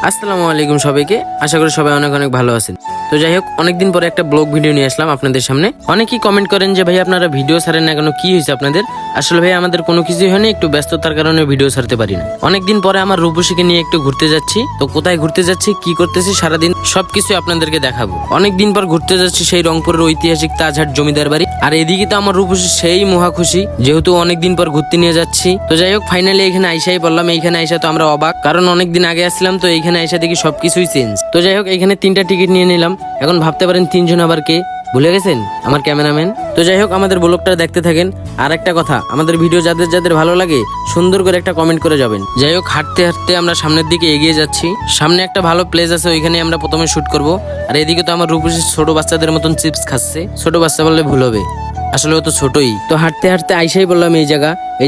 আসসালামু আলাইকুম সবাইকে। আশা করি সবাই অনেক অনেক ভালো আছেন। তো যাই হোক, অনেকদিন পরে একটা ব্লগ ভিডিও নিয়ে আসলাম আপনাদের সামনে। অনেকেই কমেন্ট করেন যে ভাই আপনারা ভিডিও ছাড়েন না কেন, কি হয়েছে আপনাদের? আসলে ভাই আমাদের কোনো কিছুই হয়নি, একটু ব্যস্ততার কারণে ভিডিও ছাড়তে পারি না। অনেকদিন পরে আমার রূপসীকে নিয়ে একটু ঘুরতে যাচ্ছি। তো কোথায় ঘুরতে যাচ্ছি, কি করতেছি সারাদিন সবকিছু আপনাদেরকে দেখাবো। অনেকদিন পর ঘুরতে যাচ্ছি সেই রংপুরের ঐতিহাসিক তাজহাট জমিদার বাড়ি। আর এদিকে তো আমার রূপসী সেই মহা খুশি, যেহেতু অনেকদিন পর ঘুরতে নিয়ে যাচ্ছি। তো যাই হোক, ফাইনালি এখানে আইসাই বললাম। এইখানে আইসা তো আমরা অবাক, কারণ অনেকদিন আগে আসলাম, তো এইখানে আইসা দেখি সবকিছুই চেঞ্জ। তো যাই হোক, এখানে 3টা টিকিট নিয়ে নিলাম। এখন ভাবতে পারেন 3জন আবার কে, ভুলে গেছেন আমার ক্যামেরাম্যান। তো যাই হোক, আমাদের ব্লগটা দেখতে থাকেন। আর একটা কথা, আমাদের ভিডিও যাদের যাদের ভালো লাগে সুন্দর করে একটা কমেন্ট করে যাবেন। যাই হোক, হাঁটতে হাঁটতে আমরা সামনের দিকে এগিয়ে যাচ্ছি। সামনে একটা ভালো প্লেস আছে, ওইখানে আমরা প্রথমে শুট করব। আর এদিকে তো আমার রূপসী ছোট বাচ্চাদের মতন চিপস খাচ্ছে। ছোট বাচ্চা বললে ভুল হবে, আসলে ও তো ছোটই। তো হাঁটতে হাঁটতে আইসাই বললাম এই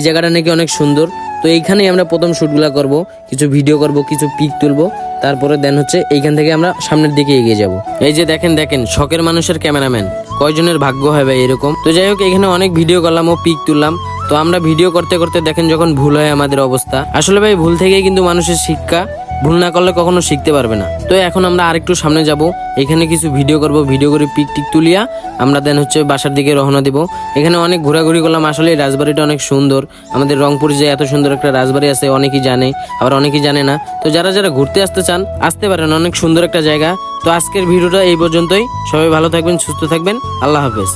জায়গাটা নাকি অনেক সুন্দর। তো এইখানেই আমরা প্রথম শুটগুলা করব, কিছু ভিডিও করব, কিছু পিক তুলবো। তারপরে দেন হচ্ছে এইখান থেকে আমরা সামনের দিকে এগিয়ে যাব। এই যে দেখেন শখের মানুষের ক্যামেরাম্যান, কয়জনের ভাগ্য হয় ভাই এরকম। তো যাই হোক, এখানে অনেক ভিডিও করলাম ও পিক তুললাম। তো আমরা ভিডিও করতে করতে দেখেন যখন ভুল হয় আমাদের অবস্থা। আসলে ভাই ভুল থেকেই কিন্তু মানুষের শিক্ষা, ভুল না করলে কখনো শিখতে পারবে না। তো এখন আমরা আরেকটু সামনে যাব, এখানে কিছু ভিডিও করব, ভিডিও করে পিক টিক তুলিয়া আমরা দেন হচ্ছে বাসার দিকে রওনা দিব। এখানে অনেক ঘোরাঘুরি করলাম। আসলে এই রাজবাড়িটা অনেক সুন্দর। আমাদের রংপুর যে এত সুন্দর একটা রাজবাড়ি আছে অনেকেই জানে, আবার অনেকেই জানে না। তো যারা যারা ঘুরতে আসতে চান আসতে পারেন, অনেক সুন্দর একটা জায়গা। তো আজকের ভিডিওটা এই পর্যন্তই। সবাই ভালো থাকবেন, সুস্থ থাকবেন। আল্লাহ হাফেজ।